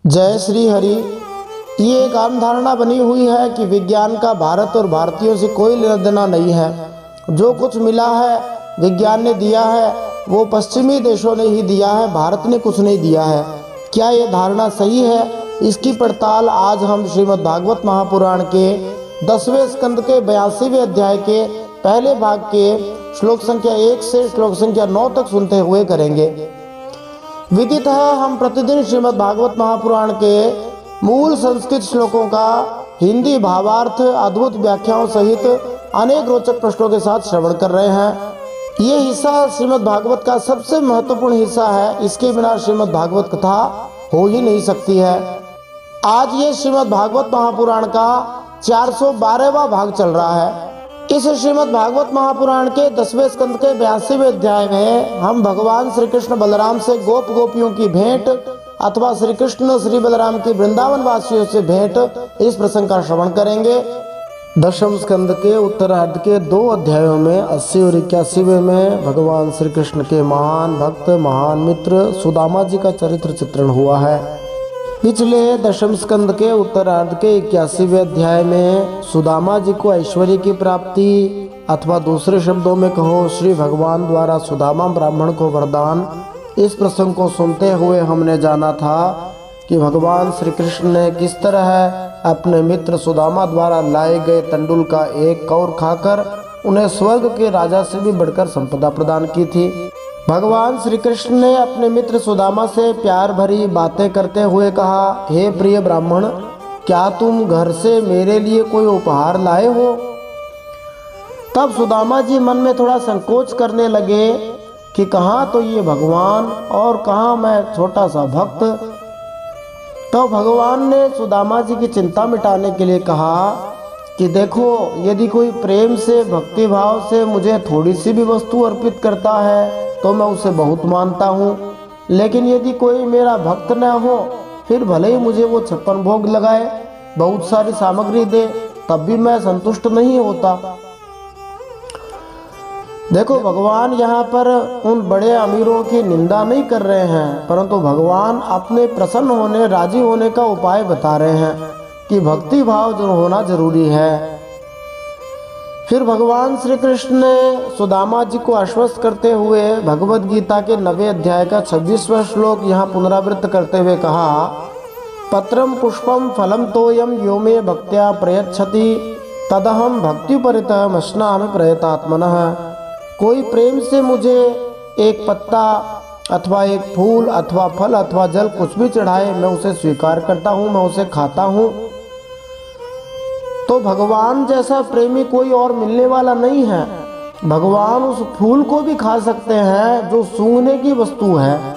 जय श्री हरि। ये एक आम धारणा बनी हुई है कि विज्ञान का भारत और भारतीयों से कोई लेना देना नहीं है। जो कुछ मिला है विज्ञान ने दिया है, वो पश्चिमी देशों ने ही दिया है, भारत ने कुछ नहीं दिया है। क्या ये धारणा सही है? इसकी पड़ताल आज हम श्रीमद् भागवत महापुराण के 10वें स्कंद के 82वें अध्याय के पहले भाग के श्लोक संख्या 1 से श्लोक संख्या 9 तक सुनते हुए करेंगे। विदित है, हम प्रतिदिन श्रीमद् भागवत महापुराण के मूल संस्कृत श्लोकों का हिंदी भावार्थ अद्भुत व्याख्याओं सहित अनेक रोचक प्रश्नों के साथ श्रवण कर रहे हैं। ये हिस्सा श्रीमद् भागवत का सबसे महत्वपूर्ण हिस्सा है। इसके बिना श्रीमद् भागवत कथा हो ही नहीं सकती है। आज ये श्रीमद् भागवत महापुराण का 412वां भाग चल रहा है। इस श्रीमद् भागवत महापुराण के 10वें स्कंद के 82वें अध्याय में हम भगवान श्री कृष्ण बलराम से गोप गोपियों की भेंट अथवा श्री कृष्ण श्री बलराम की वृंदावन वासियों से भेंट, इस प्रसंग का श्रवण करेंगे। 10वें स्कंद के उत्तरार्ध के 2 अध्यायों में 80 और 81वें में भगवान श्री कृष्ण के महान भक्त महान मित्र सुदामा जी का चरित्र चित्रण हुआ है। पिछले 10वें स्कंद के उत्तरार्ध के 81वें अध्याय में सुदामा जी को ऐश्वर्य की प्राप्ति अथवा दूसरे शब्दों में कहो श्री भगवान द्वारा सुदामा ब्राह्मण को वरदान, इस प्रसंग को सुनते हुए हमने जाना था कि भगवान श्री कृष्ण ने किस तरह अपने मित्र सुदामा द्वारा लाए गए तंडुल का एक कौर खाकर उन्हें स्वर्ग के राजा से भी बढ़कर संपदा प्रदान की थी। भगवान श्री कृष्ण ने अपने मित्र सुदामा से प्यार भरी बातें करते हुए कहा, हे प्रिय ब्राह्मण, क्या तुम घर से मेरे लिए कोई उपहार लाए हो? तब सुदामा जी मन में थोड़ा संकोच करने लगे कि कहाँ तो ये भगवान और कहाँ मैं छोटा सा भक्त। तो भगवान ने सुदामा जी की चिंता मिटाने के लिए कहा कि देखो, यदि कोई प्रेम से भक्ति भाव से मुझे थोड़ी सी भी वस्तु अर्पित करता है तो मैं उसे बहुत मानता हूँ, लेकिन यदि कोई मेरा भक्त न हो फिर भले ही मुझे वो 56 भोग लगाए, बहुत सारी सामग्री दे, तब भी मैं संतुष्ट नहीं होता। देखो, भगवान यहाँ पर उन बड़े अमीरों की निंदा नहीं कर रहे हैं, परंतु भगवान अपने प्रसन्न होने राजी होने का उपाय बता रहे हैं कि भक्ति भाव जो होना जरूरी है। फिर भगवान श्री कृष्ण ने सुदामा जी को आश्वस्त करते हुए भगवद गीता के 9वें अध्याय का 26वां श्लोक यहाँ पुनरावृत्त करते हुए कहा, पत्रम पुष्पम फलम तोयम यो मे भक्त्या प्रयच्छति तदहम भक्तिपरितः मश्नामि प्रयतात्मनः। कोई प्रेम से मुझे एक पत्ता अथवा एक फूल अथवा फल अथवा जल कुछ भी चढ़ाए, मैं उसे स्वीकार करता हूँ, मैं उसे खाता हूँ। तो भगवान जैसा प्रेमी कोई और मिलने वाला नहीं है। भगवान उस फूल को भी खा सकते हैं जो सूंघने की वस्तु है।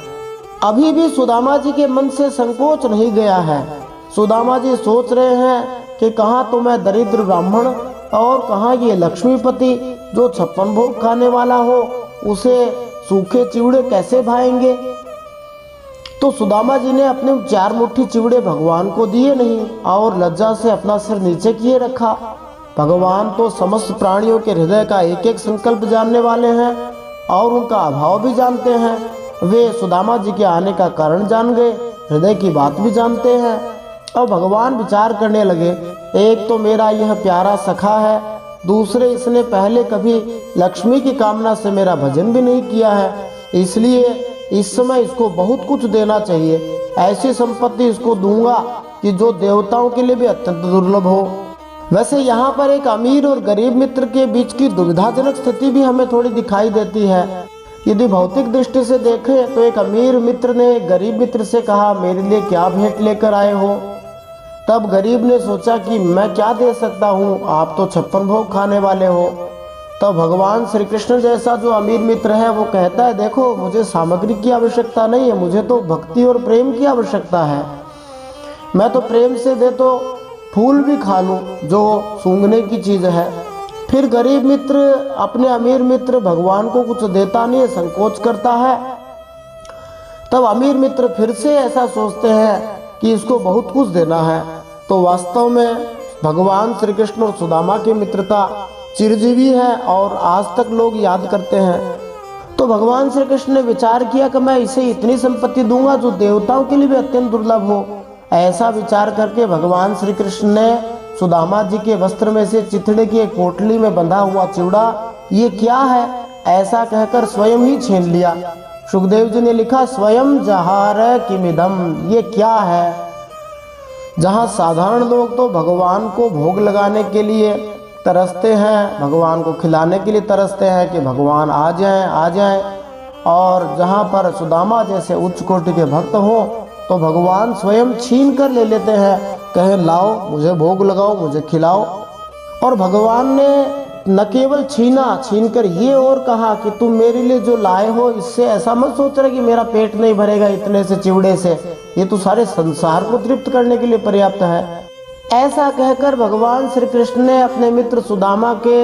अभी भी सुदामा जी के मन से संकोच नहीं गया है। सुदामा जी सोच रहे हैं कि कहाँ तो मैं दरिद्र ब्राह्मण और कहाँ ये लक्ष्मीपति जो 56 भोग खाने वाला हो, उसे सूखे चिवड़े कैसे भाएंगे। तो सुदामा जी ने अपने 4 मुट्ठी चिवड़े भगवान को दिए नहीं और लज्जा से अपना सिर नीचे किए रखा। भगवान तो समस्त प्राणियों के हृदय का एक एक संकल्प जानने वाले हैं और उनका अभाव भी जानते हैं। वे सुदामा जी के आने का कारण जान गए, हृदय की बात भी जानते हैं। और भगवान विचार करने लगे, एक तो मेरा यह प्यारा सखा है, दूसरे इसने पहले कभी लक्ष्मी की कामना से मेरा भजन भी नहीं किया है, इसलिए इस समय इसको बहुत कुछ देना चाहिए। ऐसी संपत्ति इसको दूंगा कि जो देवताओं के लिए भी अत्यंत दुर्लभ हो। वैसे यहाँ पर एक अमीर और गरीब मित्र के बीच की दुविधाजनक स्थिति भी हमें थोड़ी दिखाई देती है। यदि भौतिक दृष्टि से देखें तो एक अमीर मित्र ने गरीब मित्र से कहा, मेरे लिए क्या भेंट लेकर आए हो? तब गरीब ने सोचा कि मैं क्या दे सकता हूँ, आप तो 56 भोग खाने वाले हो। तो भगवान श्री कृष्ण जैसा जो अमीर मित्र है वो कहता है, देखो, मुझे सामग्री की आवश्यकता नहीं है, मुझे तो भक्ति और प्रेम की आवश्यकता है। मैं तो प्रेम से दे तो फूल भी खा लूँ जो सूंघने की चीज़ है। फिर गरीब मित्र अपने अमीर मित्र भगवान को कुछ देता नहीं है, संकोच करता है। तब अमीर मित्र फिर से ऐसा सोचते हैं कि इसको बहुत कुछ देना है। तो वास्तव में भगवान श्री कृष्ण और सुदामा की मित्रता चिरजीवी है और आज तक लोग याद करते हैं। तो भगवान श्री कृष्ण ने विचार किया कि मैं इसे इतनी संपत्ति दूंगा जो देवताओं के लिए भी अत्यंत दुर्लभ हो ऐसा विचार करके भगवान श्री कृष्ण ने सुदामा जी के वस्त्र में से चिथड़े की एक पोटली में बंधा हुआ चिवड़ा, ये क्या है, ऐसा कहकर स्वयं ही छीन लिया। सुखदेव जी ने लिखा, स्वयं जहार किमिदम, ये क्या है। जहाँ साधारण लोग तो भगवान को भोग लगाने के लिए तरसते हैं, भगवान को खिलाने के लिए तरसते हैं कि भगवान आ जाएं आ जाएं, और जहाँ पर सुदामा जैसे उच्च कोटि के भक्त हों तो भगवान स्वयं छीन कर ले लेते हैं, कहें लाओ मुझे भोग लगाओ, मुझे खिलाओ। और भगवान ने न केवल छीन कर ये और कहा कि तुम मेरे लिए जो लाए हो इससे ऐसा मत सोच रहे कि मेरा पेट नहीं भरेगा इतने से चिवड़े से, ये तो सारे संसार को तृप्त करने के लिए पर्याप्त है। ऐसा कहकर भगवान श्री कृष्ण ने अपने मित्र सुदामा के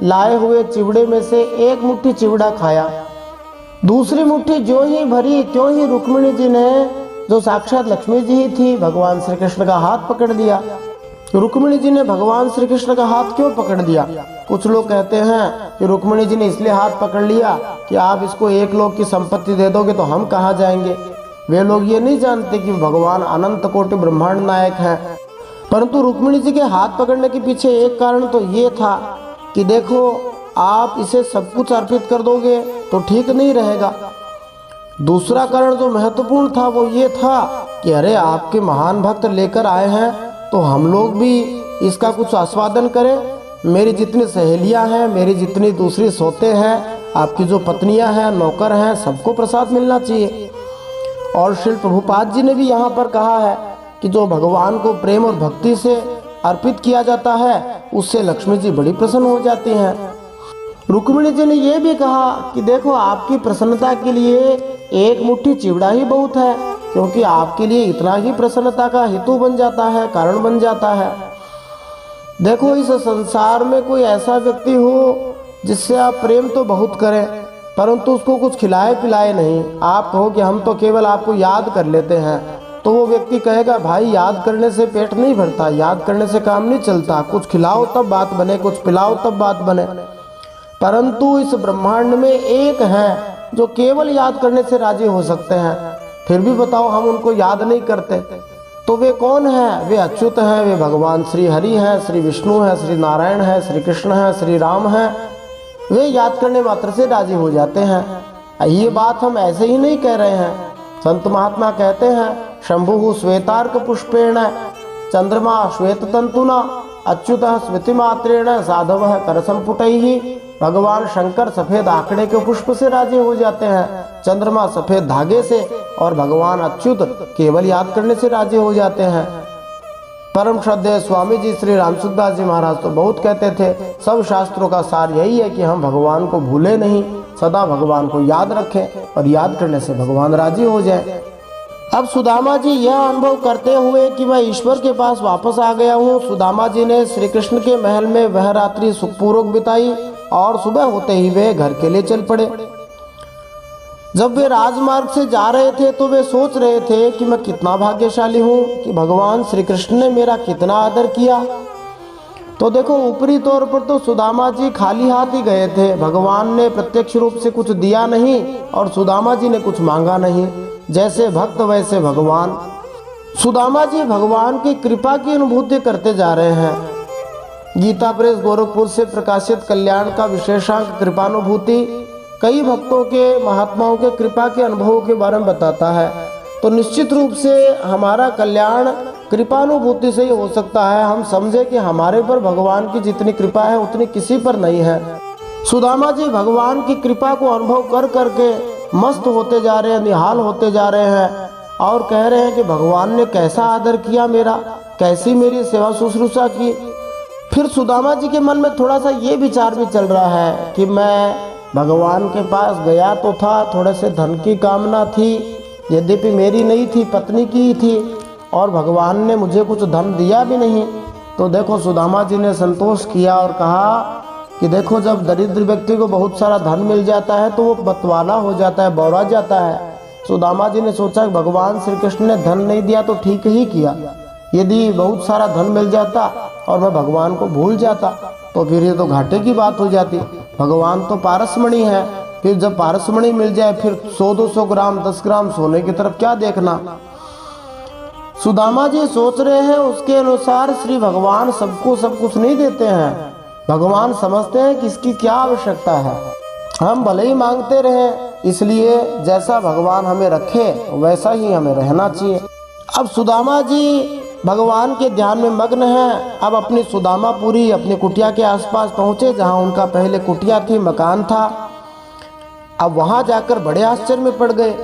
लाए हुए चिवड़े में से एक मुट्ठी चिवड़ा खाया। दूसरी मुट्ठी जो ही भरी त्यों ही रुक्मिणी जी ने, जो साक्षात लक्ष्मी जी ही थी, भगवान श्री कृष्ण का हाथ पकड़ लिया। रुक्मिणी जी ने भगवान श्री कृष्ण का हाथ क्यों पकड़ लिया? कुछ लोग कहते हैं कि रुक्मिणी जी ने इसलिए हाथ पकड़ लिया कि आप इसको एक लोग की संपत्ति दे दोगे तो हम कहाँ जाएंगे। वे लोग ये नहीं जानते कि भगवान अनंत कोटि ब्रह्मांड नायक हैं। परंतु रुक्मिणी जी के हाथ पकड़ने के पीछे एक कारण तो ये था कि देखो आप इसे सब कुछ अर्पित कर दोगे तो ठीक नहीं रहेगा। दूसरा कारण जो महत्वपूर्ण था वो ये था कि अरे आपके महान भक्त लेकर आए हैं तो हम लोग भी इसका कुछ आस्वादन करें। मेरी जितनी सहेलियां हैं, मेरी जितनी दूसरी सोते हैं, आपकी जो पत्नियां हैं, नौकर हैं, सबको प्रसाद मिलना चाहिए। और श्री प्रभुपाद जी ने भी यहाँ पर कहा है कि जो भगवान को प्रेम और भक्ति से अर्पित किया जाता है उससे लक्ष्मी जी बड़ी प्रसन्न हो जाती हैं। रुक्मिणी जी ने यह भी कहा कि देखो आपकी प्रसन्नता के लिए एक मुट्ठी चिवड़ा ही बहुत है, क्योंकि आपके लिए इतना ही प्रसन्नता का हेतु बन जाता है, कारण बन जाता है। देखो इस संसार में कोई ऐसा व्यक्ति हो जिससे आप प्रेम तो बहुत करें परंतु उसको कुछ खिलाए पिलाए नहीं। आप कहो कि हम तो केवल आपको याद कर लेते हैं, तो वो व्यक्ति कहेगा भाई याद करने से पेट नहीं भरता, याद करने से काम नहीं चलता, कुछ खिलाओ तब बात बने, कुछ पिलाओ तब बात बने। परंतु इस ब्रह्मांड में एक है जो केवल याद करने से राजी हो सकते हैं, फिर भी बताओ हम उनको याद नहीं करते। तो वे कौन हैं? वे अच्युत हैं, वे भगवान श्री हरि हैं, श्री विष्णु हैं, श्री नारायण हैं, श्री कृष्ण हैं, श्री राम हैं। वे याद करने मात्र से राजी हो जाते हैं। ये बात हम ऐसे ही नहीं कह रहे हैं। संत महात्मा कहते हैं शंभु श्वेतार्क पुष्पेण चंद्रमा श्वेत तंतुना अच्युत स्मृति मात्रेण साधव कर संपुटैहि। भगवान शंकर सफेद आंकड़े के पुष्प से राजी हो जाते हैं, चंद्रमा सफेद धागे से, और भगवान अच्युत केवल याद करने से राजी हो जाते हैं। परम श्रद्धेय स्वामी जी श्री रामसुखदास जी महाराज तो बहुत कहते थे सब शास्त्रों का सार यही है कि हम भगवान को भूले नहीं, सदा भगवान को याद रखें और याद करने से भगवान राजी हो जाए। अब सुदामा जी यह अनुभव करते हुए कि मैं ईश्वर के पास वापस आ गया हूँ, सुदामा जी ने श्री कृष्ण के महल में वह रात्रि सुखपूर्वक बिताई और सुबह होते ही वे घर के लिए चल पड़े। जब वे राजमार्ग से जा रहे थे तो वे सोच रहे थे कि मैं कितना भाग्यशाली हूँ कि भगवान श्री कृष्ण ने मेरा कितना आदर किया। तो देखो ऊपरी तौर पर तो सुदामा जी खाली हाथ ही गए थे, भगवान ने प्रत्यक्ष रूप से कुछ दिया नहीं और सुदामा जी ने कुछ मांगा नहीं। जैसे भक्त वैसे भगवान। सुदामा जी भगवान की कृपा की अनुभूति करते जा रहे हैं। गीता प्रेस गोरखपुर से प्रकाशित कल्याण का विशेषांक कृपानुभूति कई भक्तों के महात्माओं के कृपा के अनुभवों के बारे में बताता है। तो निश्चित रूप से हमारा कल्याण कृपानुभूति से ही हो सकता है। हम समझे कि हमारे पर भगवान की जितनी कृपा है उतनी किसी पर नहीं है। सुदामा जी भगवान की कृपा को अनुभव कर करके मस्त होते जा रहे हैं, निहाल होते जा रहे हैं और कह रहे हैं कि भगवान ने कैसा आदर किया मेरा, कैसी मेरी सेवा शुश्रूषा की। फिर सुदामा जी के मन में थोड़ा सा ये विचार भी चल रहा है कि मैं भगवान के पास गया तो था, थोड़े से धन की कामना थी, यद्यपि मेरी नहीं थी, पत्नी की ही थी, और भगवान ने मुझे कुछ धन दिया भी नहीं। तो देखो सुदामा जी ने संतोष किया और कहा कि देखो जब दरिद्र व्यक्ति को बहुत सारा धन मिल जाता है तो वो बतवाला हो जाता है, बौरा जाता है। सुदामा जी ने सोचा कि भगवान श्री कृष्ण ने धन नहीं दिया तो ठीक ही किया। यदि बहुत सारा धन मिल जाता और मैं भगवान को भूल जाता तो फिर ये तो घाटे की बात हो जाती। भगवान तो पारसमणि है, फिर जब पारसमणि मिल जाए फिर 100-200 ग्राम 10 ग्राम सोने की तरफ क्या देखना। सुदामा जी सोच रहे हैं उसके अनुसार श्री भगवान सबको सब कुछ नहीं देते हैं। भगवान समझते हैं कि इसकी क्या आवश्यकता है, हम भले ही मांगते रहें, इसलिए जैसा भगवान हमें रखे वैसा ही हमें रहना चाहिए। अब सुदामा जी भगवान के ध्यान में मग्न हैं। अब अपनी सुदामापुरी अपनी कुटिया के आसपास पहुँचे जहाँ उनका पहले कुटिया थी, मकान था। अब वहाँ जाकर बड़े आश्चर्य में पड़ गए।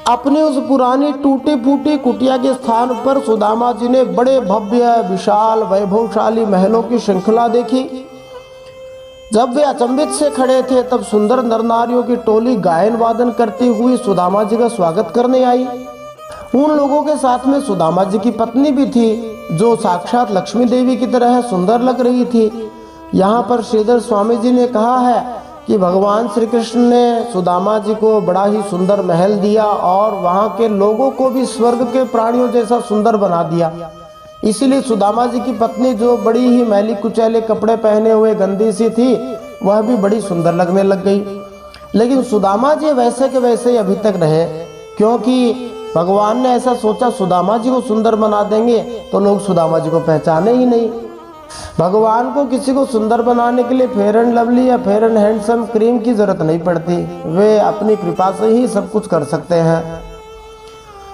अपनी उस पुरानी टूटी फूटी कुटिया के स्थान पर सुदामा जी ने बड़े भव्य विशाल वैभवशाली महलों की श्रृंखला देखी। जब वे अचंभित से खड़े थे तब सुंदर नर नारियों की टोली गायन वादन करती हुई सुदामा जी का स्वागत करने आई। उन लोगों के साथ में सुदामा जी की पत्नी भी थी, जो साक्षात लक्ष्मी देवी की तरह सुंदर लग रही थी। यहाँ पर श्रीधर स्वामी जी ने कहा है कि भगवान श्री कृष्ण ने सुदामा जी को बड़ा ही सुंदर महल दिया और वहाँ के लोगों को भी स्वर्ग के प्राणियों जैसा सुंदर बना दिया। इसीलिए सुदामा जी की पत्नी, जो बड़ी ही मैली कुचैले कपड़े पहने हुए गंदी सी थी, वह भी बड़ी सुंदर लगने लग गई। लेकिन सुदामा जी वैसे के वैसे ही अभी तक रहे, क्योंकि भगवान ने ऐसा सोचा सुदामा जी को सुंदर बना देंगे तो लोग सुदामा जी को पहचाने ही नहीं। भगवान को किसी को सुंदर बनाने के लिए फेयर एंड लवली या फेयर एंड हैंडसम क्रीम की जरूरत नहीं पड़ती, वे अपनी कृपा से ही सब कुछ कर सकते हैं।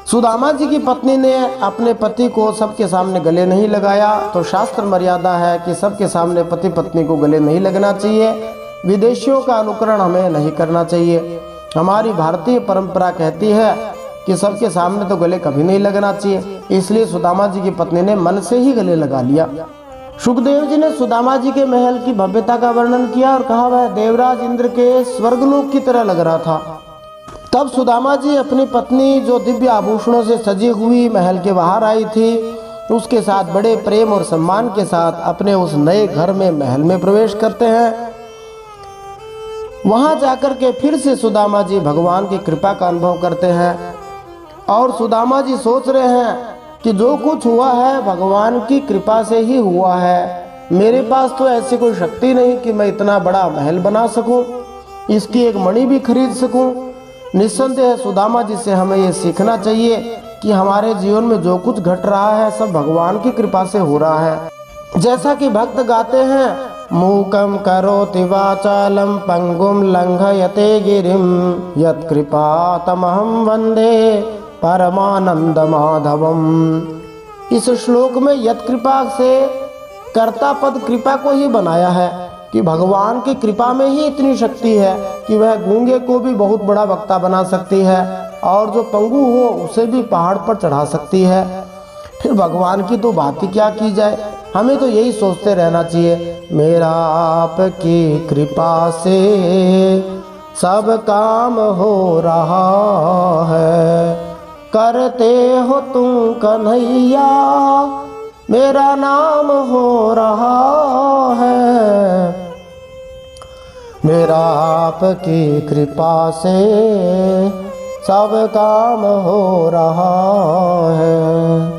सुदामा जी की पत्नी ने अपने पति को सबके सामने गले नहीं लगाया, तो शास्त्र मर्यादा है कि सबके सामने पति पत्नी को गले नहीं लगना चाहिए। विदेशियों का अनुकरण हमें नहीं करना चाहिए। हमारी भारतीय परंपरा कहती है कि सबके सामने तो गले कभी नहीं लगना चाहिए। इसलिए सुदामा जी की पत्नी ने मन से ही गले लगा लिया। सुखदेव जी ने सुदामा जी के महल की भव्यता का वर्णन किया और कहा वह देवराज इंद्र के स्वर्गलोक की तरह लग रहा था। तब सुदामा जी अपनी पत्नी, जो दिव्य आभूषणों से सजी हुई महल के बाहर आई थी, उसके साथ बड़े प्रेम और सम्मान के साथ अपने उस नए घर में महल में प्रवेश करते हैं। वहां जाकर के फिर से सुदामा जी भगवान की कृपा का अनुभव करते हैं और सुदामा जी सोच रहे हैं कि जो कुछ हुआ है भगवान की कृपा से ही हुआ है। मेरे पास तो ऐसी कोई शक्ति नहीं कि मैं इतना बड़ा महल बना सकूं, इसकी एक मणि भी खरीद सकूं। निस्संदेह सुदामा जी से हमें ये सीखना चाहिए कि हमारे जीवन में जो कुछ घट रहा है सब भगवान की कृपा से हो रहा है। जैसा कि भक्त गाते हैं, मूकम करोति वाचालम पंगुम लंघयते गिरिम यत् कृपा तमहम वंदे परमानंद माधवम। इस श्लोक में यत् कृपा से कर्ता पद कृपा को ही बनाया है कि भगवान की कृपा में ही इतनी शक्ति है कि वह गूंगे को भी बहुत बड़ा वक्ता बना सकती है और जो पंगु हो उसे भी पहाड़ पर चढ़ा सकती है। फिर भगवान की तो बात ही क्या की जाए। हमें तो यही सोचते रहना चाहिए, मेरा आपकी कृपा से सब काम हो रहा है, करते हो तुम कन्हैया मेरा नाम हो रहा है। मेरा आपकी कृपा से सब काम हो रहा है।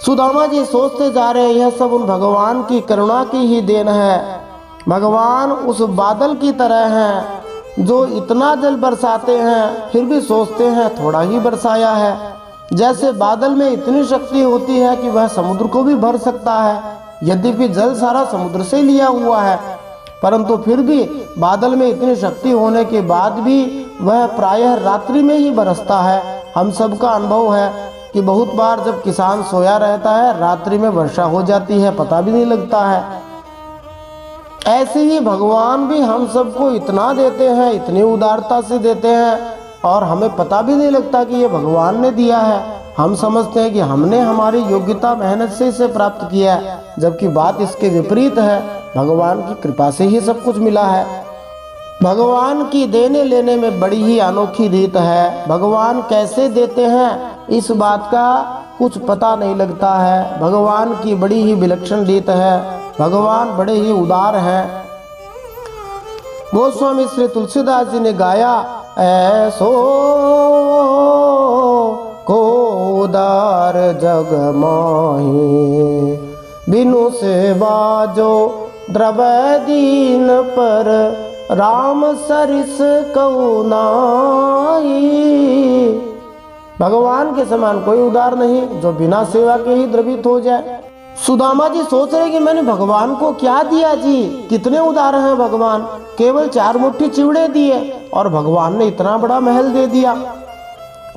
सुदामा जी सोचते जा रहे हैं, यह सब उन भगवान की करुणा की ही देन है। भगवान उस बादल की तरह हैं जो इतना जल बरसाते हैं फिर भी सोचते हैं थोड़ा ही बरसाया है। जैसे बादल में इतनी शक्ति होती है कि वह समुद्र को भी भर सकता है। यद्यपि जल सारा समुद्र से लिया हुआ है, परंतु फिर भी बादल में इतनी शक्ति होने के बाद भी वह प्रायः रात्रि में ही बरसता है। हम सबका अनुभव है कि बहुत बार जब किसान सोया रहता है रात्रि में वर्षा हो जाती है, पता भी नहीं लगता है। ऐसे ही भगवान भी हम सबको इतना देते हैं, इतनी उदारता से देते हैं और हमें पता भी नहीं लगता कि ये भगवान ने दिया है। हम समझते हैं कि हमने हमारी योग्यता मेहनत से इसे प्राप्त किया है, जबकि बात इसके विपरीत है। भगवान की कृपा से ही सब कुछ मिला है। भगवान की देने लेने में बड़ी ही अनोखी रीत है। भगवान कैसे देते हैं इस बात का कुछ पता नहीं लगता है। भगवान की बड़ी ही विलक्षण रीत है। भगवान बड़े ही उदार हैं। गोस्वामी श्री तुलसीदास जी ने गाया, ऐसो को उदार जग माही बिनु सेवा जो द्रवै दीन पर राम सरिस कौ नाई। भगवान के समान कोई उदार नहीं जो बिना सेवा के ही द्रवित हो जाए। सुदामा जी सोच रहे कि मैंने भगवान को क्या दिया जी, कितने उदार हैं भगवान, केवल 4 मुट्ठी चिवड़े दिए और भगवान ने इतना बड़ा महल दे दिया।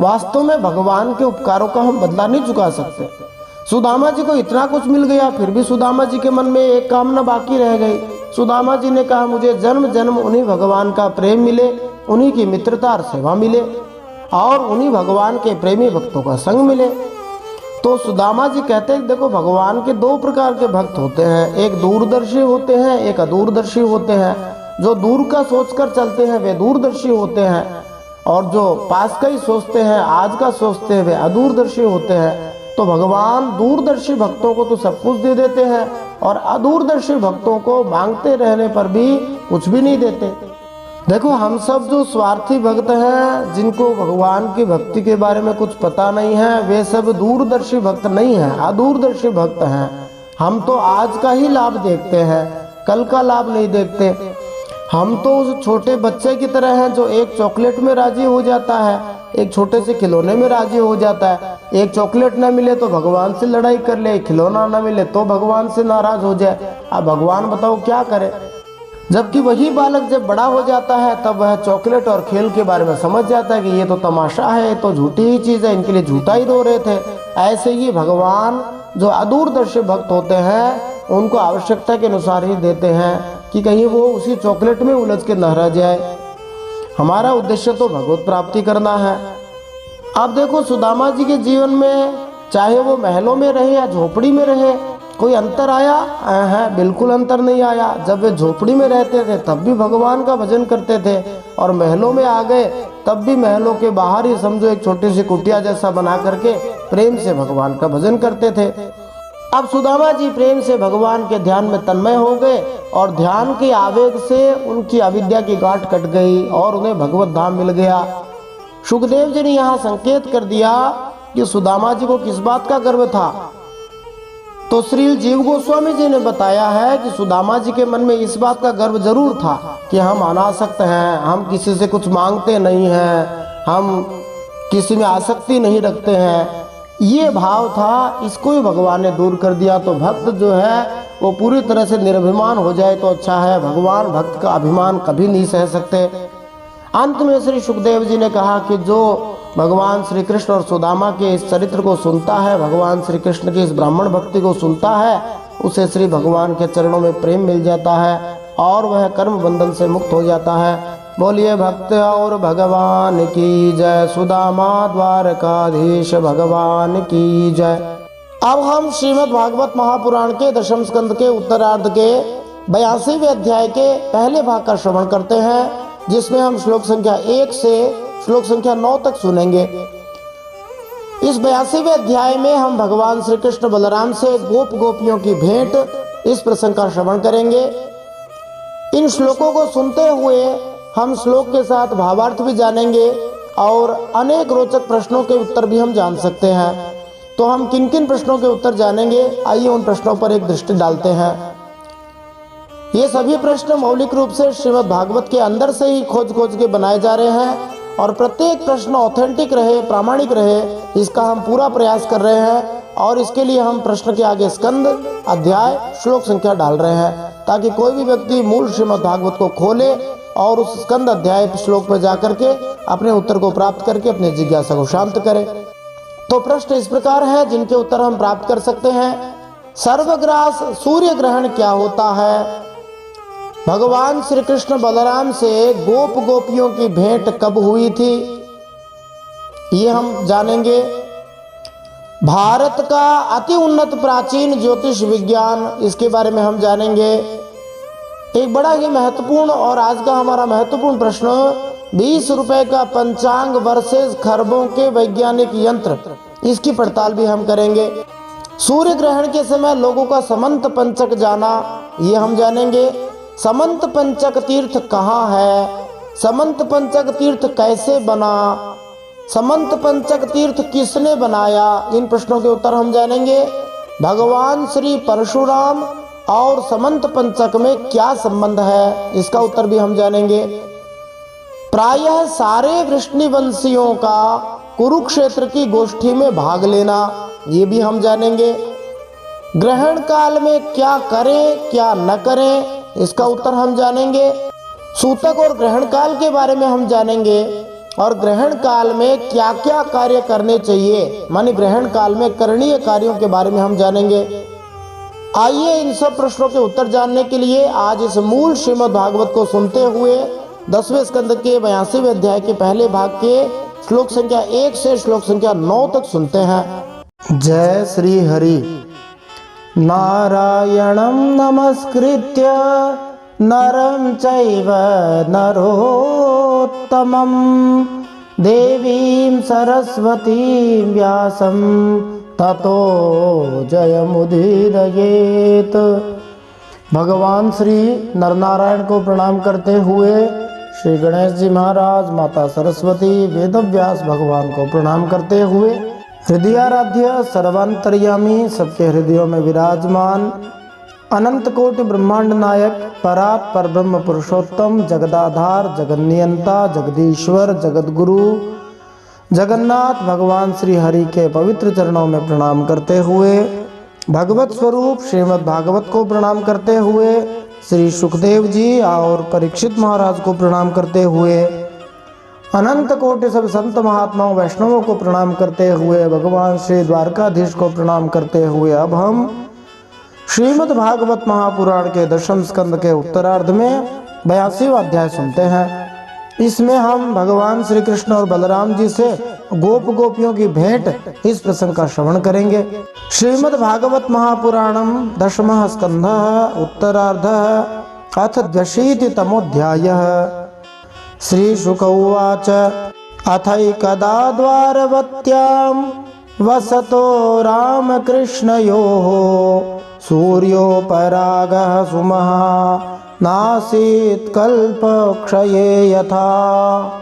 वास्तव में भगवान के उपकारों का हम बदला नहीं चुका सकते। सुदामा जी को इतना कुछ मिल गया, फिर भी सुदामा जी के मन में एक कामना बाकी रह गई। सुदामा जी ने कहा मुझे जन्म जन्म उन्हीं भगवान का प्रेम मिले, उन्हीं की मित्रता और सेवा मिले और उन्हीं भगवान के प्रेमी भक्तों का संग मिले। तो सुदामा जी कहते हैं देखो भगवान के 2 प्रकार के भक्त होते हैं, एक दूरदर्शी होते हैं, एक अदूरदर्शी होते हैं। जो दूर का सोचकर चलते हैं वे दूरदर्शी होते हैं और जो पास का ही सोचते हैं, आज का सोचते हैं, वे अदूरदर्शी होते हैं। तो भगवान दूरदर्शी भक्तों को तो सब कुछ दे देते हैं और अदूरदर्शी भक्तों को मांगते रहने पर भी कुछ भी नहीं देते। देखो हम सब जो स्वार्थी भक्त हैं, जिनको भगवान की भक्ति के बारे में कुछ पता नहीं है, वे सब दूरदर्शी भक्त नहीं हैं, अदूरदर्शी भक्त हैं। हम तो आज का ही लाभ देखते हैं, कल का लाभ नहीं देखते। हम तो उस छोटे बच्चे की तरह हैं जो एक चॉकलेट में राजी हो जाता है, एक छोटे से खिलौने में राजी हो जाता है। एक चॉकलेट न मिले तो भगवान से लड़ाई कर ले, खिलौना न मिले तो भगवान से नाराज हो जाए। अब भगवान बताओ क्या करे। जबकि वही बालक जब बड़ा हो जाता है तब वह चॉकलेट और खेल के बारे में समझ जाता है कि ये तो तमाशा है, ये तो झूठी ही चीज़ है, इनके लिए झूठा ही रो रहे थे। ऐसे ही भगवान जो अदूरदर्शी भक्त होते हैं उनको आवश्यकता के अनुसार ही देते हैं कि कहीं वो उसी चॉकलेट में उलझ के न रह जाए। हमारा उद्देश्य तो भगवत प्राप्ति करना है। अब देखो सुदामा जी के जीवन में चाहे वो महलों में रहे या झोपड़ी में रहे, कोई अंतर आया है? बिल्कुल अंतर नहीं आया। जब वे झोपड़ी में रहते थे तब भी भगवान का भजन करते थे और महलों में आ गए तब भी महलों के बाहर ही समझो एक छोटी सी कुटिया जैसा बना करके प्रेम से भगवान का भजन करते थे। अब सुदामा जी प्रेम से भगवान के ध्यान में तन्मय हो गए और ध्यान के आवेग से उनकी अविद्या की गांठ कट गई और उन्हें भगवत धाम मिल गया। सुखदेव जी ने यहाँ संकेत कर दिया कि सुदामा जी को किस बात का गर्व था। तो श्री जीव गोस्वामी जी ने बताया है कि सुदामा जी के मन में इस बात का गर्व जरूर था कि हम अनासक्त हैं, हम किसी से कुछ मांगते नहीं हैं, हम किसी में आसक्ति नहीं रखते हैं। ये भाव था, इसको ही भगवान ने दूर कर दिया। तो भक्त जो है वो पूरी तरह से निर्भिमान हो जाए तो अच्छा है। भगवान भक्त का अभिमान कभी नहीं सह सकते। अंत में श्री सुखदेव जी ने कहा कि जो भगवान श्री कृष्ण और सुदामा के इस चरित्र को सुनता है, भगवान श्री कृष्ण की इस ब्राह्मण भक्ति को सुनता है, उसे श्री भगवान के चरणों में प्रेम मिल जाता है और वह कर्म बंधन से मुक्त हो जाता है। बोलिए भक्त और भगवान की जय, सुदामा द्वारकाधीश भगवान की जय। अब हम श्रीमद् भागवत महापुराण के 10वें स्कंद के उत्तरार्ध के 82वें अध्याय के पहले भाग का श्रवण करते हैं, जिसमें हम श्लोक संख्या 1 से श्लोक संख्या 9 तक सुनेंगे। इस 82वें अध्याय में हम भगवान श्री कृष्ण बलराम से गोप गोपियों की भेंट, इस प्रसंग का श्रवण करेंगे। इन श्लोकों को सुनते हुए हम श्लोक के साथ भावार्थ भी जानेंगे और अनेक रोचक प्रश्नों के उत्तर भी हम जान सकते हैं। तो हम किन किन प्रश्नों के उत्तर जानेंगे, आइए उन प्रश्नों पर एक दृष्टि डालते हैं। ये सभी प्रश्न मौलिक रूप से श्रीमद् भागवत के अंदर से ही खोज के बनाए जा रहे हैं और प्रत्येक प्रश्न ऑथेंटिक रहे, प्रामाणिक रहे, इसका हम पूरा प्रयास कर रहे हैं। और इसके लिए हम प्रश्न के आगे स्कंद, अध्याय, श्लोक संख्या डाल रहे हैं ताकि कोई भी व्यक्ति मूल श्रीमद् भागवत को खोले और उस स्कंद अध्याय श्लोक पर जाकर के अपने उत्तर को प्राप्त करके अपनी जिज्ञासा को शांत करे। तो प्रश्न इस प्रकार है जिनके उत्तर हम प्राप्त कर सकते हैं। सर्वग्रास सूर्य ग्रहण क्या होता है? भगवान श्री कृष्ण बलराम से गोप गोपियों की भेंट कब हुई थी, ये हम जानेंगे। भारत का अति उन्नत प्राचीन ज्योतिष विज्ञान, इसके बारे में हम जानेंगे। एक बड़ा ही महत्वपूर्ण और आज का हमारा महत्वपूर्ण प्रश्न, 20 रुपए का पंचांग वर्सेस खरबों के वैज्ञानिक यंत्र, इसकी पड़ताल भी हम करेंगे। सूर्य ग्रहण के समय लोगों का समंत पंचक जाना, ये हम जानेंगे। समंत पंचक तीर्थ कहाँ है? समंत पंचक तीर्थ कैसे बना? समंत पंचक तीर्थ किसने बनाया? इन प्रश्नों के उत्तर हम जानेंगे। भगवान श्री परशुराम और समंत पंचक में क्या संबंध है, इसका उत्तर भी हम जानेंगे। प्रायः सारे वृष्णिवंशियों का कुरुक्षेत्र की गोष्ठी में भाग लेना, ये भी हम जानेंगे। ग्रहण काल में क्या करें क्या न करें, इसका उत्तर हम जानेंगे। सूतक और ग्रहण काल के बारे में हम जानेंगे, और ग्रहण काल में क्या क्या कार्य करने चाहिए, माने ग्रहण काल में करणीय कार्यों के बारे में हम जानेंगे। आइए इन सब प्रश्नों के उत्तर जानने के लिए आज इस मूल श्रीमद् भागवत को सुनते हुए 10वें स्कंद के 82वें अध्याय के पहले भाग के श्लोक संख्या 1 से श्लोक संख्या 9 तक सुनते हैं। जय श्री हरि। नारायणं नमस्कृत्य नरं चैव नरोत्तमं देवीं सरस्वतीं व्यासं ततो जयमुदीरयेत्। भगवान श्री नरनारायण को प्रणाम करते हुए श्री गणेश जी महाराज, माता सरस्वती, वेदव्यास भगवान को प्रणाम करते हुए हृदयाराध्य सर्वांतर्यामी, सबके हृदयों में विराजमान, अनंत कोटि ब्रह्मांड नायक, परात् परब्रह्म पुरुषोत्तम, जगदाधार, जगन्नियंता, जगदीश्वर, जगतगुरु जगन्नाथ भगवान श्री हरि के पवित्र चरणों में प्रणाम करते हुए, भगवत स्वरूप श्रीमद् भागवत को प्रणाम करते हुए, श्री सुखदेव जी और परीक्षित महाराज को प्रणाम करते हुए, अनंत कोटि सब संत महात्माओं वैष्णवों को प्रणाम करते हुए, भगवान श्री द्वारकाधीश को प्रणाम करते हुए अब हम श्रीमद् भागवत महापुराण के 10वें स्कंद के उत्तरार्ध में 82वां अध्याय सुनते हैं। इसमें हम भगवान श्री कृष्ण और बलराम जी से गोप गोपियों की भेंट, इस प्रसंग का श्रवण करेंगे। श्रीमद् भागवत महापुराणम 10वां स्कंध उत्तरार्ध अथ 82तमोऽध्यायः। श्री शुक उवाच अथैकदा द्वारवत्यां वसतो रामकृष्णयोः सूर्योपरागः सुमहा नासीत् कल्पक्षये यथा।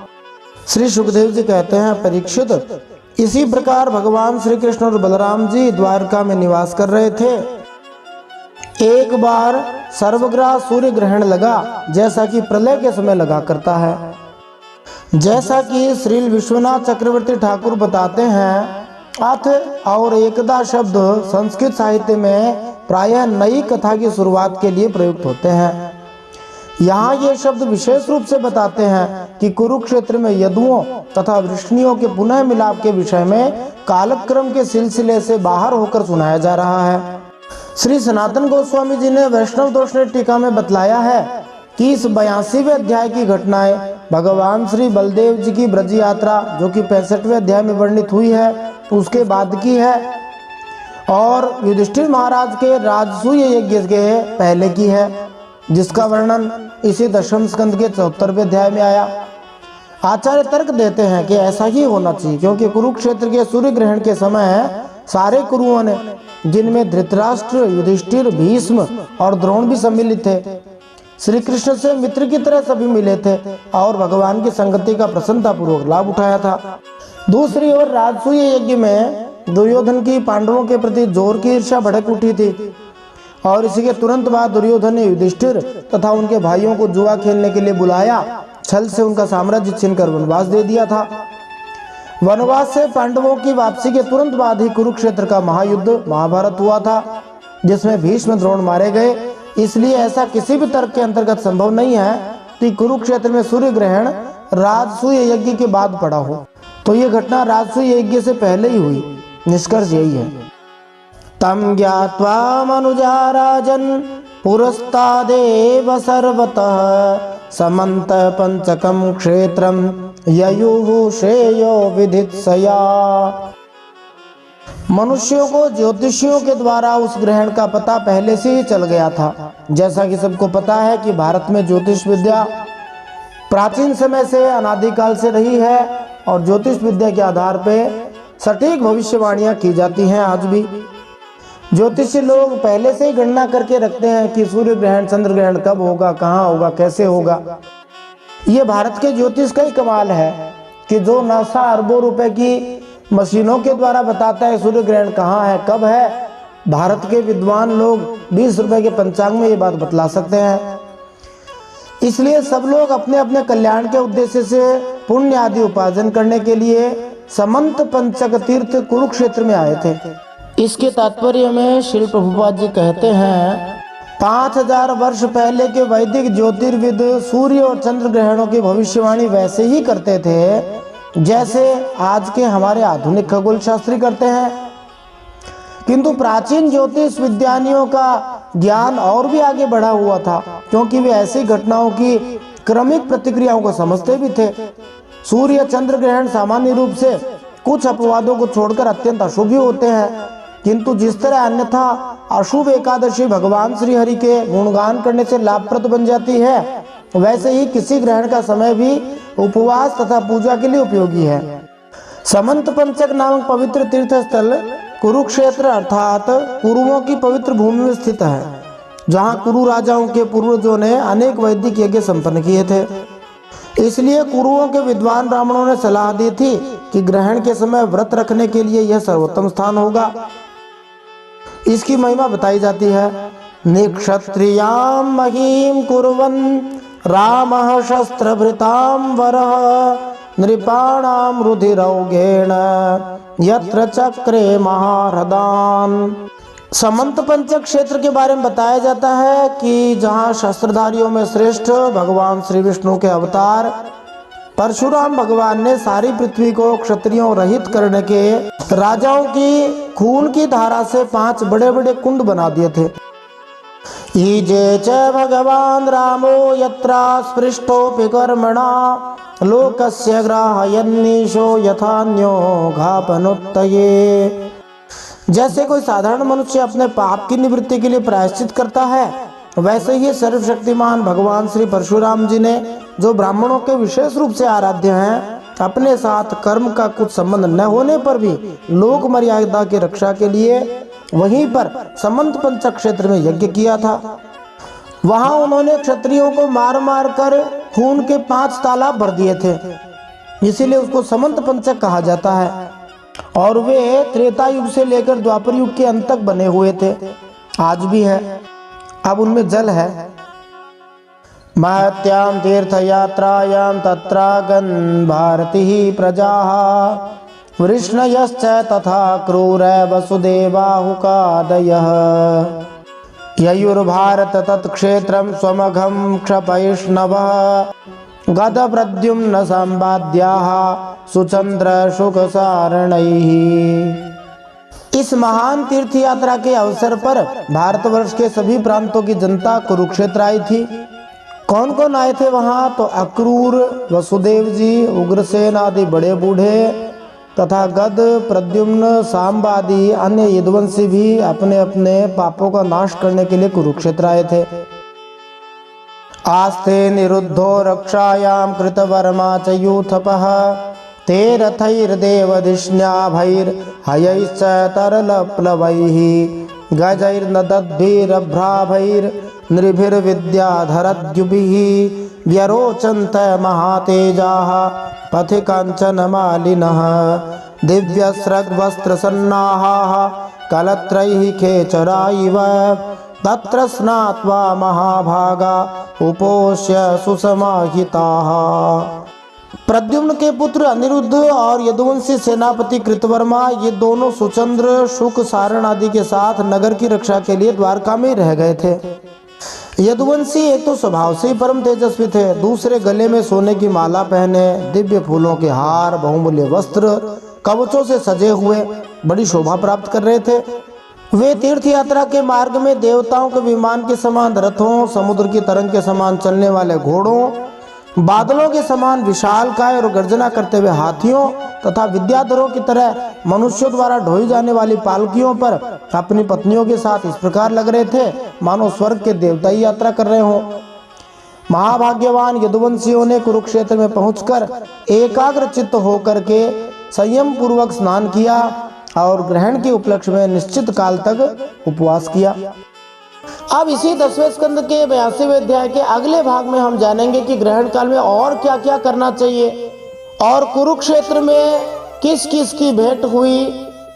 श्री सुखदेव जी कहते हैं, परीक्षित, इसी प्रकार भगवान श्री कृष्ण और बलराम जी द्वारका में निवास कर रहे थे। एक बार सर्वग्राह सूर्य ग्रहण लगा, जैसा कि प्रलय के समय लगा करता है। जैसा कि श्री विश्वनाथ चक्रवर्ती ठाकुर बताते हैं, अथ और एकदा शब्द संस्कृत साहित्य में प्रायः नई कथा की शुरुआत के लिए प्रयुक्त होते हैं। यहाँ ये शब्द विशेष रूप से बताते हैं कि कुरुक्षेत्र में यदुओं तथा वृष्णियों के पुनः मिलाप के विषय में कालक्रम के सिलसिले से बाहर होकर सुनाया जा रहा है। श्री सनातन गोस्वामी जी ने वैष्णव दोषने टीका में बतलाया है कि इस 82वें अध्याय की घटनाएं भगवान श्री बलदेव जी की ब्रज यात्रा, जो कि 65वें अध्याय में वर्णित हुई है, उसके बाद की है, और युधिष्ठिर महाराज के राजसूय यज्ञ के पहले की है, जिसका वर्णन इसी 10वें स्कंद के 74वें अध्याय में आया। आचार्य तर्क देते हैं कि ऐसा ही होना चाहिए, क्योंकि कुरुक्षेत्र के सूर्य ग्रहण के समय सारे कुरुओं ने, जिनमें धृतराष्ट्र, युधिष्ठिर, भीष्म और द्रोण भी सम्मिलित थे, श्री कृष्ण से मित्र की तरह सभी मिले थे और भगवान की संगति का प्रसन्नता पूर्वक लाभ उठाया था। दूसरी ओर राजसूय यज्ञ में दुर्योधन की पांडवों के प्रति जोर की ईर्ष्या भड़क उठी थी, और इसी के तुरंत बाद दुर्योधन ने युधिष्ठिर तथा उनके भाइयों को जुआ खेलने के लिए बुलाया, छल से उनका साम्राज्य छीनकर वनवास दे दिया था। वनवास से पांडवों की वापसी के तुरंत बाद ही कुरुक्षेत्र का महायुद्ध महाभारत हुआ था, जिसमें भीष्म द्रोण मारे गए। इसलिए ऐसा किसी भी तर्क के अंतर्गत संभव नहीं है कि कुरुक्षेत्र में सूर्य ग्रहण राजसूय यज्ञ के बाद पड़ा हो, तो ये घटना राजसूय यज्ञ से पहले ही हुई। निष्कर्ष यही है। तम ज्ञात्वा मनुजा राजन् पुरस्तादेव सर्वतः समन्त पंचकं क्षेत्रं ययुः श्रेयो विदित्सया। मनुष्यों को ज्योतिषियों के द्वारा उस ग्रहण का पता पहले से ही चल गया था। जैसा कि सबको पता है कि भारत में ज्योतिष विद्या प्राचीन समय से अनादिकाल से रही है, और ज्योतिष विद्या के आधार पर सटीक भविष्यवाणियां की जाती हैं। आज भी ज्योतिषी लोग पहले से ही गणना करके रखते हैं कि सूर्य ग्रहण, चंद्र ग्रहण कब होगा, कहाँ होगा, कैसे होगा। ये भारत के ज्योतिष का ही कमाल है कि जो नासा अरबों रुपए की मशीनों के द्वारा बताता है सूर्य ग्रहण कहाँ है, कब है, भारत के विद्वान लोग 20 रुपए के पंचांग में ये बात बतला सकते हैं। इसलिए सब लोग अपने अपने कल्याण के उद्देश्य से पुण्य आदि उपार्जन करने के लिए समंत पंचक तीर्थ कुरुक्षेत्र में आए थे। इसके तात्पर्य में श्री प्रभुपाद जी कहते हैं 5000 वर्ष पहले के वैदिक ज्योतिर्विद सूर्य और चंद्र ग्रहणों की भविष्यवाणी वैसे ही करते थे जैसे आज के हमारे आधुनिक खगोल शास्त्री करते हैं, किंतु प्राचीन ज्योतिष विज्ञानियों का ज्ञान और भी आगे बढ़ा हुआ था, क्योंकि वे ऐसी घटनाओं की क्रमिक प्रतिक्रियाओं को समझते भी थे। सूर्य चंद्र ग्रहण सामान्य रूप से कुछ अपवादों को छोड़कर अत्यंत अशुभ ही होते हैं, किंतु जिस तरह अन्यथा अशुभ एकादशी भगवान श्री हरि के गुणगान करने से लाभप्रद बन जाती है, वैसे ही किसी ग्रहण का समय भी उपवास तथा पूजा के लिए उपयोगी है। समंत पंचक नामक पवित्र तीर्थ स्थल कुरुक्षेत्र अर्थात कुरुओं की पवित्र भूमि में स्थित है, जहाँ कुरु राजाओं के पूर्वजों ने अनेक वैदिक यज्ञ संपन्न किए थे। इसलिए कुरुओं के विद्वान ब्राह्मणों ने सलाह दी थी कि ग्रहण के समय व्रत रखने के लिए यह सर्वोत्तम स्थान होगा। इसकी महिमा बताई जाती है। निक्षत्रियाम महीम कुर्वन् रामः शस्त्रभृताम वरः नृपाणाम रुधिरौघेण यत्र चक्रे महारदान। समंत पंचक क्षेत्र के बारे में बताया जाता है कि जहाँ शस्त्रधारियों में श्रेष्ठ भगवान श्री विष्णु के अवतार परशुराम भगवान ने सारी पृथ्वी को क्षत्रियों रहित करने के राजाओं की खून की धारा से 5 बड़े बड़े कुंड बना दिए थे। ईजे च भगवान रामो यत्रा स्पृष्टोऽपि कर्मणा लोकस्य ग्राहयन्नीशो यथान्यो घापनुत्तये। जैसे कोई साधारण मनुष्य अपने पाप की निवृत्ति के लिए प्रायश्चित करता है, वैसे ही सर्वशक्तिमान भगवान श्री परशुराम जी ने, जो ब्राह्मणों के विशेष रूप से आराध्य हैं, अपने साथ कर्म का कुछ संबंध न होने पर भी लोक मर्यादा की रक्षा के लिए वहीं पर समंत पंचक क्षेत्र में यज्ञ किया था। वहां उन्होंने क्षत्रियों को मार मार कर खून के 5 तालाब भर दिए थे, इसीलिए उसको समंत पंचक कहा जाता है। और वे त्रेता युग से लेकर द्वापर युग के अंत तक बने हुए थे, आज भी है। अब उनमें जल है। महत्यां तीर्थयात्रायां तत्रागन् भारती प्रजाः वृष्णयश्च तथा क्रूर वसुदेवाहुकादयः ययुर्भारत तत्क्षेत्रं स्वमघं क्षपैष्णवः गद प्रद्युम्न संवाद्याः सुचंद्र शुक सारणैः। इस महान तीर्थ यात्रा के अवसर पर भारतवर्ष के सभी प्रांतों की जनता कुरुक्षेत्र आई थी। कौन कौन आए थे वहां? तो अक्रूर, वसुदेव जी, उग्रसेन आदि बड़े बूढ़े तथा गद, प्रद्युम्न, सांब आदि अन्य यदुवंशी भी अपने अपने पापों का नाश करने के लिए कुरुक्षेत्र आए थे। आस्ते निरुद्धो रक्षायां कृतवर्मा च यूथपः ते रथैर्देवधिष्ण्याभैर्हयैश्च तरलप्लवैः गजैर्नदद्भिरभ्राभैर्नृभिर्विद्याधरद्युभिः व्यरोचन्त महातेजाः पथि काञ्चनमालिनः दिव्यस्रग्वस्त्रसन्नाहाः कलत्रैः खेचरा इव तत्र स्नात्वा महाभागा उपोष्य सुसमाहिताः। प्रद्युम्न के पुत्र अनिरुद्ध और यदुवंशी सेनापति कृतवर्मा, ये दोनों सुचंद्र, शुक, सारण आदि के साथ नगर की रक्षा के लिए द्वारका में रह गए थे। यदुवंशी एक तो स्वभाव से ही परम तेजस्वी थे, दूसरे गले में सोने की माला पहने, दिव्य फूलों के हार, बहुमूल्य वस्त्र, कवचों से सजे हुए बड़ी शोभा प्राप्त कर रहे थे। वे तीर्थ यात्रा के मार्ग में देवताओं के विमान के समान रथों, समुद्र की तरंग के समान चलने वाले घोड़ों, बादलों के समान विशालकाय और गर्जना करते हुए हाथियों तथा विद्याधरों की तरह मनुष्यों द्वारा ढोई जाने वाली पालकियों पर अपनी पत्नियों के साथ इस प्रकार लग रहे थे मानो स्वर्ग के देवता ही यात्रा कर रहे हों। महाभाग्यवान यदुवंशियों ने कुरुक्षेत्र में पहुंचकर एकाग्र चित्त होकर के संयम पूर्वक स्नान किया और ग्रहण के उपलक्ष्य में निश्चित काल तक उपवास किया। अब इसी 10वें स्कंद के 82वें अध्याय के अगले भाग में हम जानेंगे कि ग्रहण काल में और क्या क्या करना चाहिए और कुरुक्षेत्र में किस किस की भेंट हुई,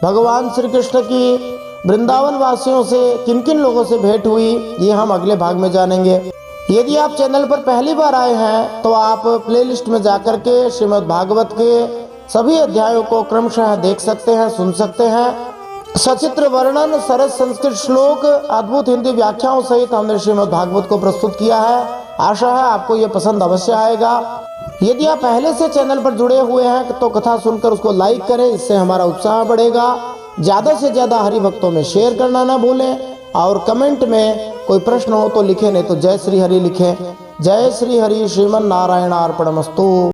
भगवान श्री कृष्ण की वृंदावन वासियों से किन किन लोगों से भेंट हुई, ये हम अगले भाग में जानेंगे। यदि आप चैनल पर पहली बार आए हैं तो आप प्लेलिस्ट में जाकर के श्रीमद् भागवत के सभी अध्यायों को क्रमशः देख सकते हैं, सुन सकते हैं। सचित्र वर्णन, सरस संस्कृत श्लोक, अद्भुत हिंदी व्याख्याओं सहित हमने श्रीमद् भागवत को प्रस्तुत किया है। आशा है आपको ये पसंद अवश्य आएगा। यदि आप पहले से चैनल पर जुड़े हुए हैं तो कथा सुनकर उसको लाइक करें, इससे हमारा उत्साह बढ़ेगा। ज़्यादा से ज़्यादा हरि भक्तों में शेयर करना ना भूलें और कमेंट में कोई प्रश्न हो तो लिखें, नहीं तो जय श्री हरि लिखें। जय श्री हरि। श्रीमन नारायण अर्पणमस्तु।